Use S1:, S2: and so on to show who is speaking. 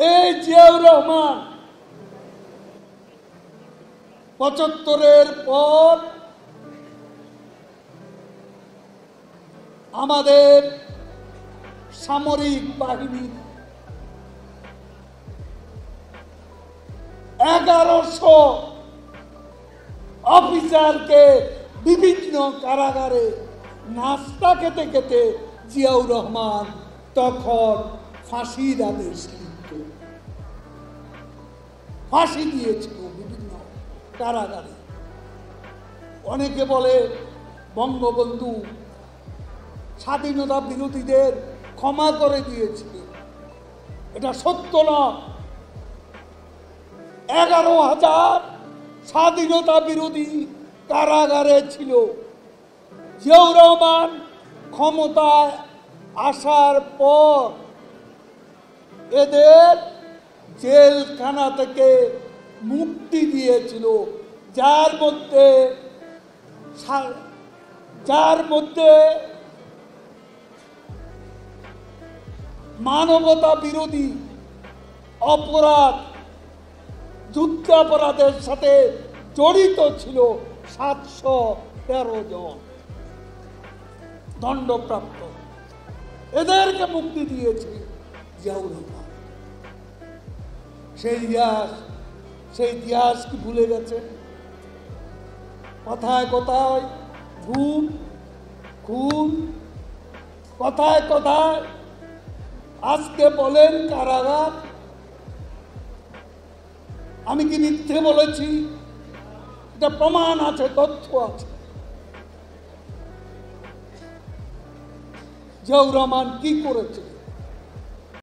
S1: এই জিয়াউর রহমান ৭৫-এর পর আমাদের সামরিক বাহিনীর ১১০০ অফিসারকে বিভিন্ন কারাগারে নাস্তা খেতে খেতে জিয়াউর রহমান তখন ফাঁসির আদেশ লিখত, ফাঁসি দিয়েছিল বিভিন্ন কারাগারে। অনেকে বলে বঙ্গবন্ধু স্বাধীনতা বিরোধীদের ক্ষমা করে দিয়েছিল, এটা সত্য না। ১১,০০০ স্বাধীনতা বিরোধী কারাগারে ছিল। জিয়াউর রহমান ক্ষমতায় আসার পর এদের জেলখানা থেকে মুক্তি দিয়েছিল, যার মধ্যে মানবতা বিরোধী অপরাধ, যুদ্ধাপরাধের সাথে জড়িত ছিল ৭১৩ জন দণ্ডপ্রাপ্ত। এদেরকে মুক্তি দিয়েছে জিয়াউর রহমান। সেই ইতিহাস কি ভুলে গেছে? কথায় কথায় খুন খুন, কথায় কথায় আজকে বলেন কারাগার। আমি কি মিথ্যে বলেছি? এটা প্রমাণ আছে, তথ্য আছে। জিয়াউর রহমান কি করেছে?